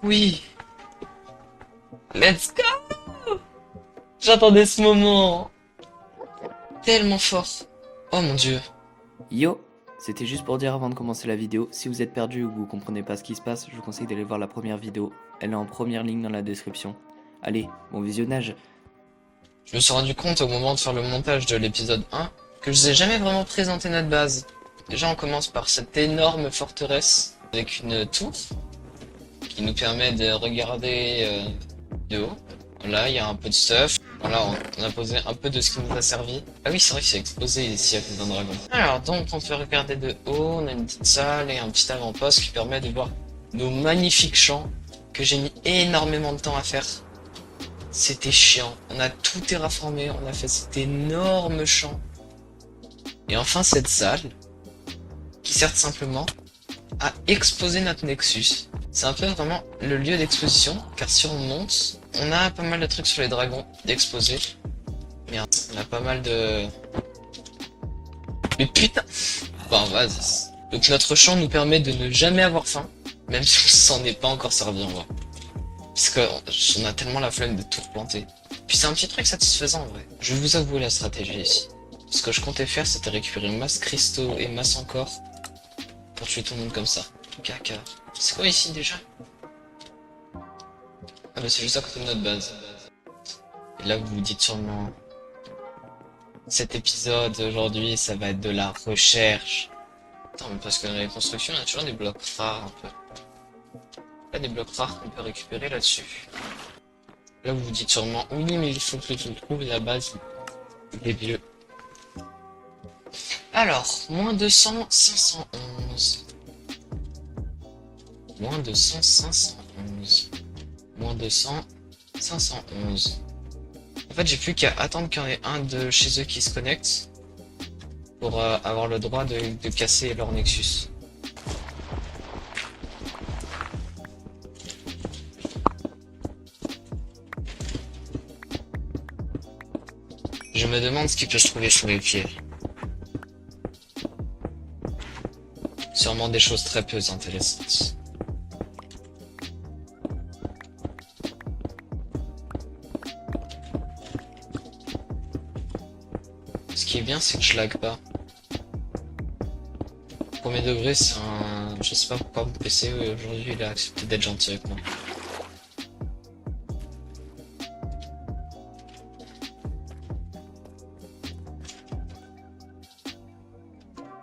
Oui, let's go! J'attendais ce moment. Tellement fort. Oh mon dieu. Yo! C'était juste pour dire avant de commencer la vidéo, si vous êtes perdu ou que vous comprenez pas ce qui se passe, je vous conseille d'aller voir la première vidéo. Elle est en première ligne dans la description. Allez, bon visionnage! Je me suis rendu compte au moment de faire le montage de l'épisode 1 que je vous ai jamais vraiment présenté notre base. Déjà, on commence par cette énorme forteresse avec une tour qui nous permet de regarder de haut. Là, il y a un peu de stuff. Voilà, on a posé un peu de ce qui nous a servi. Ah oui, c'est vrai que c'est exposé ici à cause d'un dragon. Alors, donc, on peut regarder de haut. On a une petite salle et un petit avant-poste qui permet de voir nos magnifiques champs que j'ai mis énormément de temps à faire. C'était chiant. On a tout terraformé. On a fait cet énorme champ. Et enfin, cette salle qui sert simplement à exposer notre Nexus. C'est un peu vraiment le lieu d'exposition, car si on monte, on a pas mal de trucs sur les dragons d'exposer. Merde, on a pas mal de... Mais putain. Bon, vas-y. Donc notre champ nous permet de ne jamais avoir faim, même si on s'en est pas encore servi en vrai. Parce qu'on a tellement la flemme de tout replanter. Puis c'est un petit truc satisfaisant en vrai. Je vais vous avouer la stratégie ici. Ce que je comptais faire, c'était récupérer masse cristaux et masse encore pour tuer tout le monde comme ça. Caca. C'est quoi ici déjà? Ah bah c'est juste à côté de notre base. Et là vous vous dites sûrement, cet épisode aujourd'hui ça va être de la recherche. Attends, mais parce que dans les constructions il y a toujours des blocs rares un peu. Là des blocs rares qu'on peut récupérer là-dessus. Là vous vous dites sûrement, oui mais il faut que je trouve la base des vieux. Alors, moins 200, 511. Moins 200, 511. Moins 200, 511. En fait, j'ai plus qu'à attendre qu'il y en ait un de chez eux qui se connecte pour avoir le droit de casser leur Nexus. Je me demande ce qu'il peut se trouver sous les pieds. Sûrement des choses très peu intéressantes. Ce qui est bien, c'est que je lag pas. Premier degré, c'est un... Je sais pas pourquoi mon PC aujourd'hui il a accepté d'être gentil avec moi.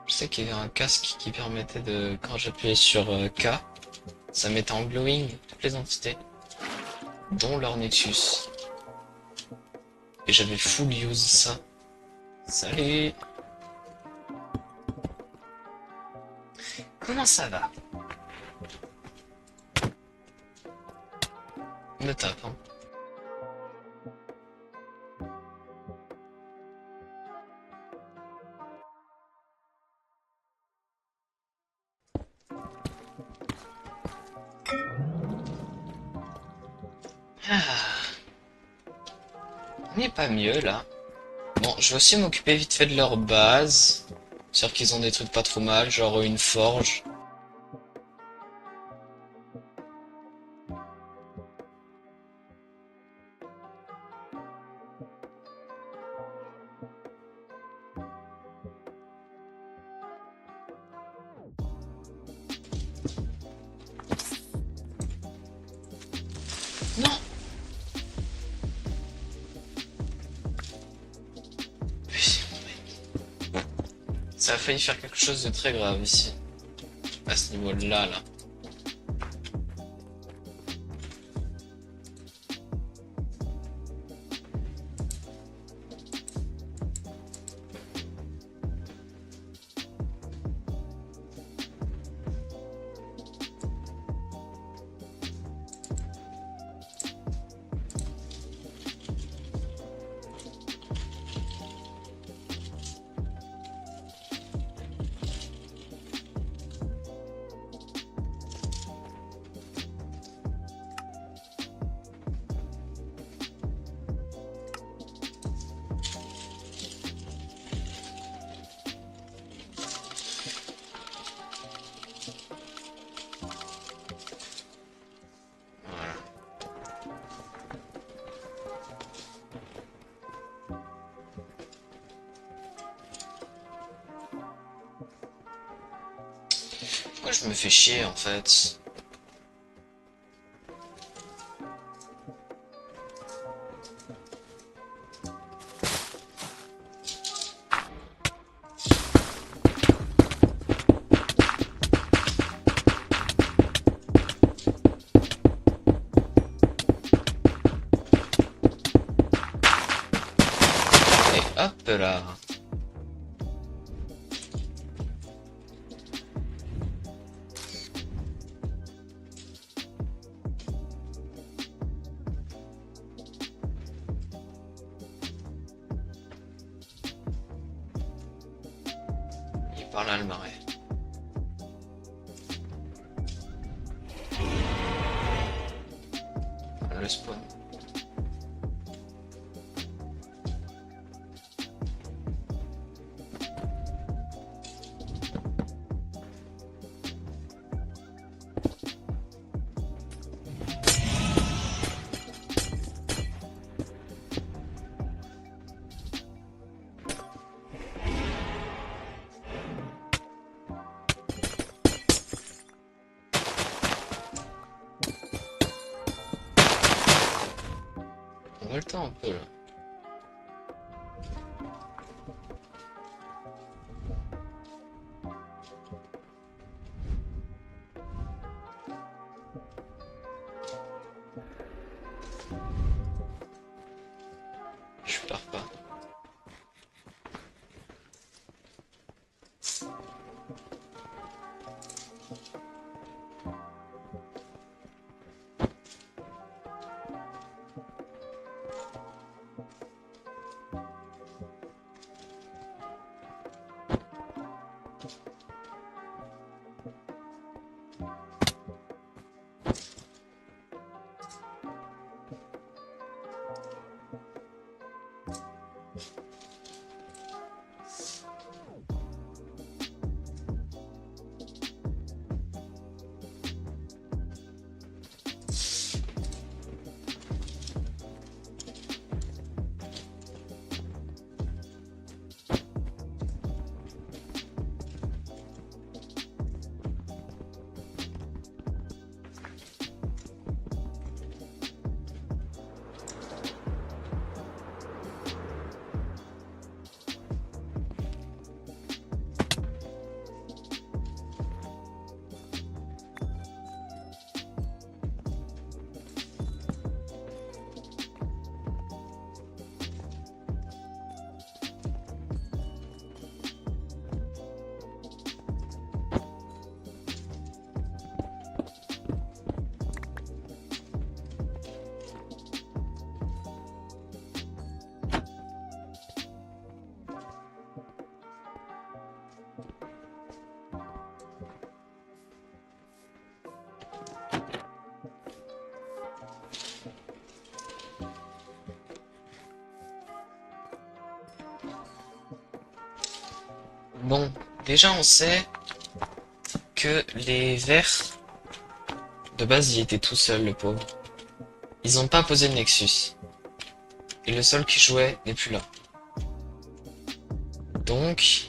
Je sais qu'il y avait un casque qui permettait de... Quand j'appuyais sur K, ça mettait en glowing toutes les entités, dont leur Nexus. Et j'avais full use ça. Salut! Comment ça va? Me tape, hein. Ah, on n'est pas mieux là. Bon, je vais aussi m'occuper vite fait de leur base. C'est-à-dire qu'ils ont des trucs pas trop mal, genre une forge. Non! Ça a failli faire quelque chose de très grave ici. À ce niveau-là, là. Pourquoi je me fais chier en fait? Et hop là. Il est par là le marais. Voilà le spawn. On voit le temps un peu là. Je pars pas. Bon, déjà on sait que les vers, de base il était tout seul le pauvre. Ils ont pas posé le Nexus. Et le seul qui jouait n'est plus là. Donc...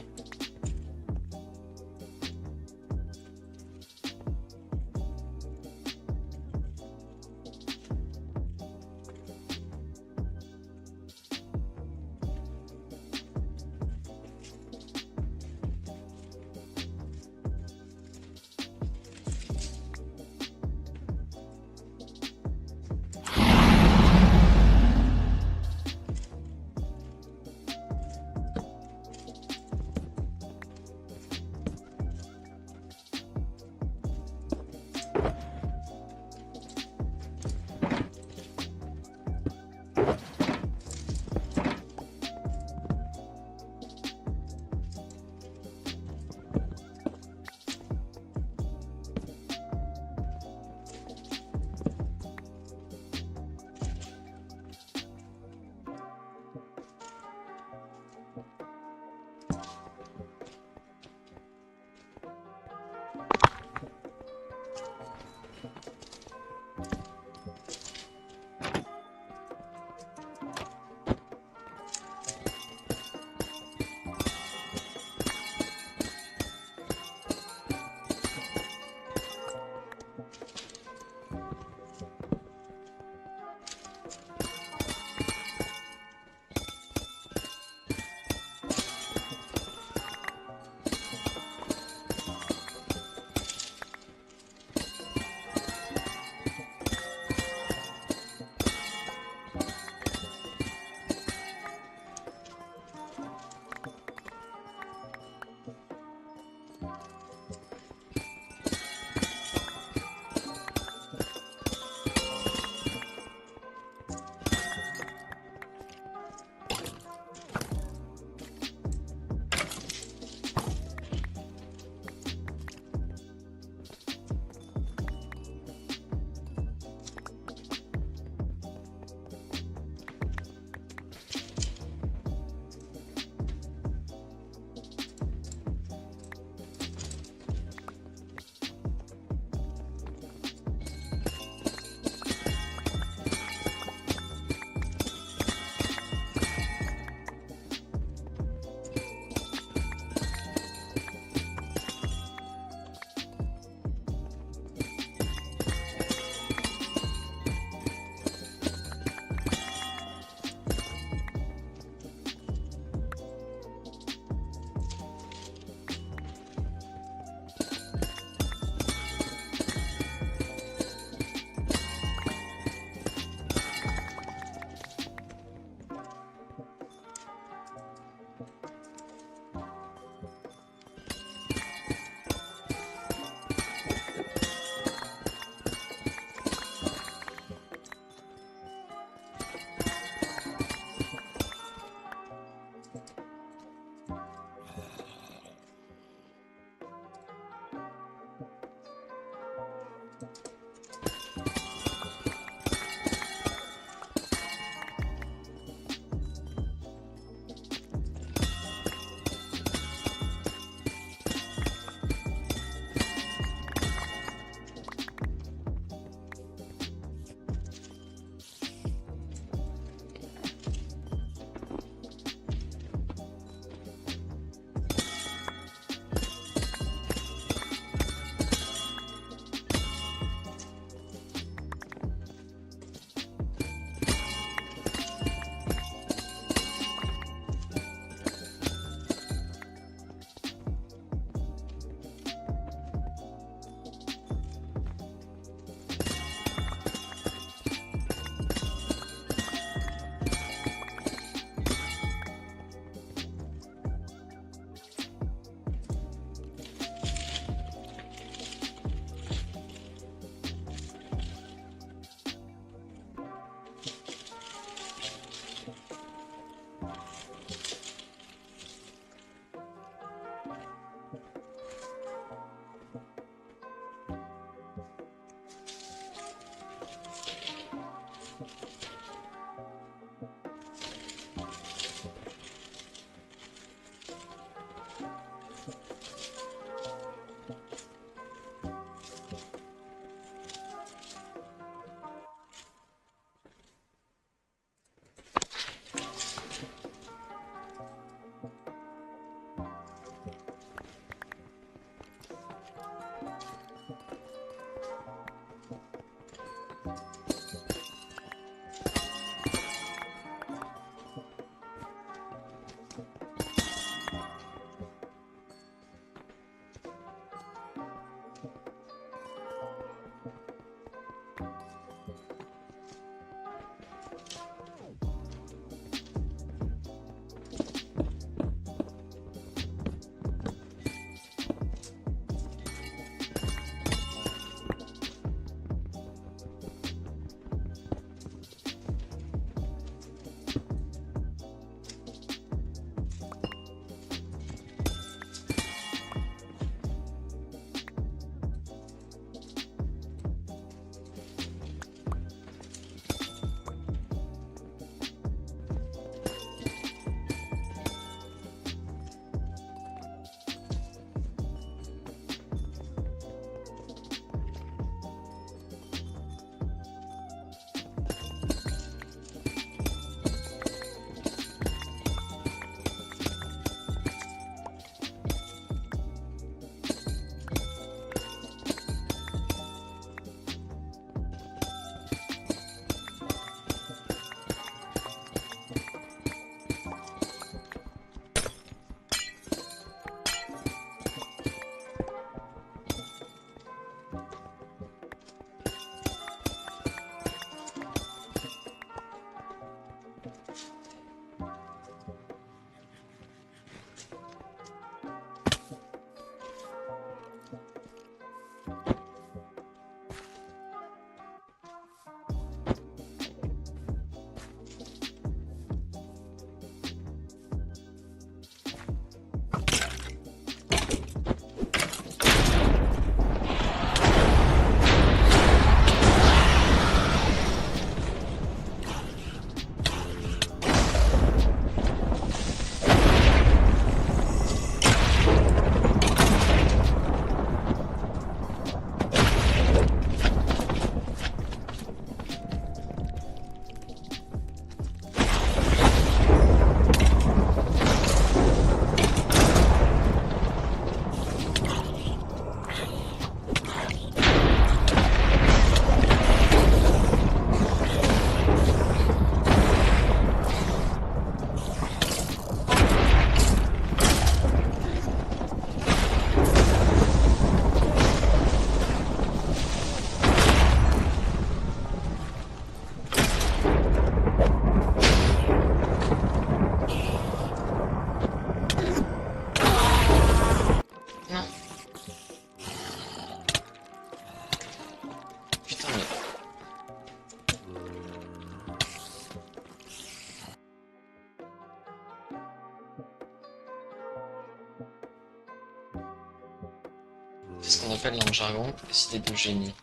appelle dans le jargon les idées de génie.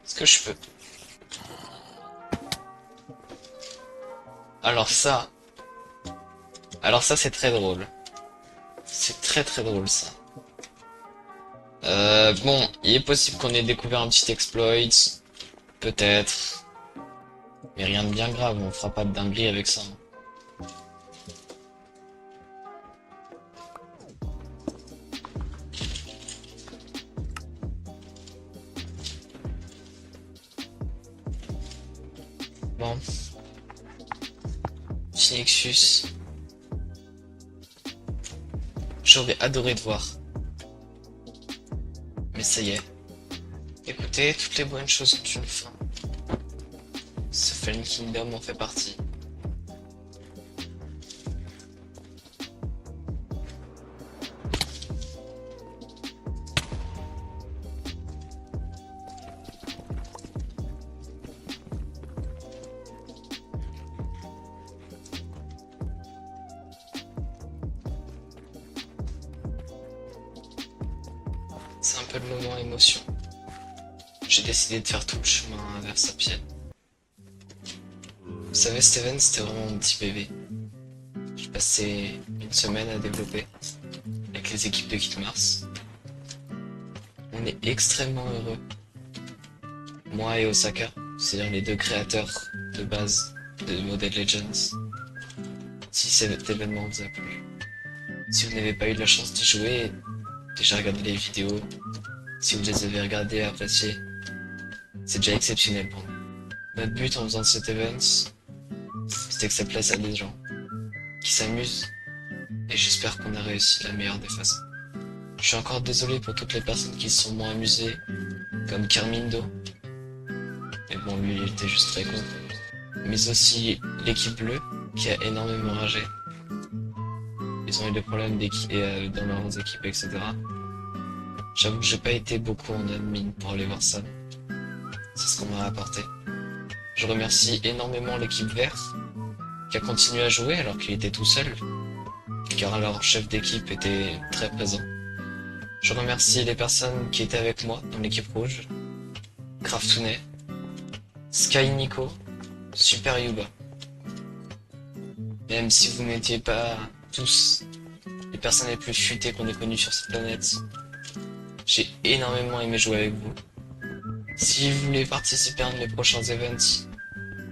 Est-ce que je peux? Alors ça c'est très drôle. C'est très très drôle ça. Bon, il est possible qu'on ait découvert un petit exploit, peut-être. Mais rien de bien grave, on fera pas de dinguerie avec ça. Bon. Petit Nexus. J'aurais adoré te voir. Mais ça y est. Écoutez, toutes les bonnes choses ont une fin. Ce Fallen Kingdom en fait partie. C'est un peu le moment émotion. J'ai décidé de faire tout le chemin vers sa pied. Vous savez, Steven, c'était vraiment mon petit bébé. J'ai passé une semaine à développer avec les équipes de Kit Mars. On est extrêmement heureux. Moi et Osaka, c'est-à-dire les deux créateurs de base de Model Legends. Si cet événement vous a plu, si vous n'avez pas eu de la chance d'y jouer, déjà regardez les vidéos. Si vous les avez regardées et appréciées, c'est déjà exceptionnel pour nous. Notre but en faisant cet event, c'était que ça plaise à des gens qui s'amusent, et j'espère qu'on a réussi de la meilleure des façons. Je suis encore désolé pour toutes les personnes qui se sont moins amusées, comme Kermindo. Mais bon, lui, il était juste très con. Mais aussi l'équipe bleue, qui a énormément ragé. Ils ont eu des problèmes d'équipe dans leurs équipes, etc. J'avoue que j'ai pas été beaucoup en admin pour aller voir ça. C'est ce qu'on m'a apporté. Je remercie énormément l'équipe verte, qui a continué à jouer alors qu'il était tout seul, car leur chef d'équipe était très présent. Je remercie les personnes qui étaient avec moi dans l'équipe rouge, Craftounet, Sky Nico, Super Yuba. Même si vous n'étiez pas tous les personnes les plus futées qu'on ait connues sur cette planète, j'ai énormément aimé jouer avec vous. Si vous voulez participer à un de mes prochains events,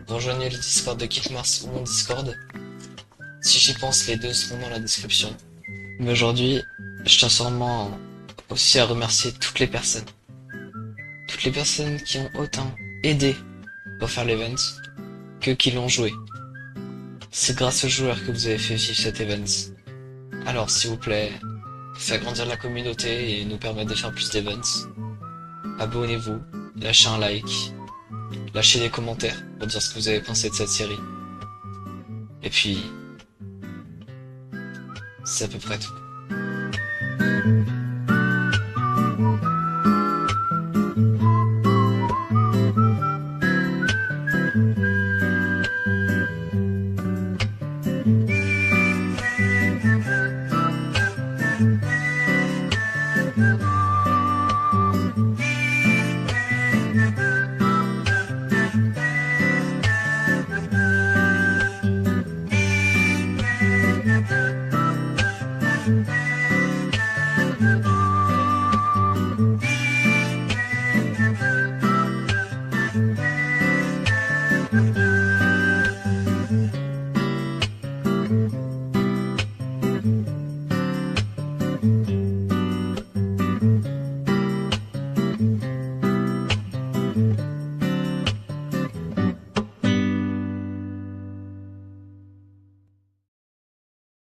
rejoignez le Discord de Kit Mars ou mon Discord. Si j'y pense, les deux seront dans la description. Mais aujourd'hui, je tiens sûrement aussi à remercier toutes les personnes. Toutes les personnes qui ont autant aidé pour faire l'event que qui l'ont joué. C'est grâce aux joueurs que vous avez fait vivre cet event. Alors s'il vous plaît, faites grandir la communauté et nous permettre de faire plus d'events. Abonnez-vous, lâchez un like, lâchez des commentaires pour dire ce que vous avez pensé de cette série. Et puis, c'est à peu près tout.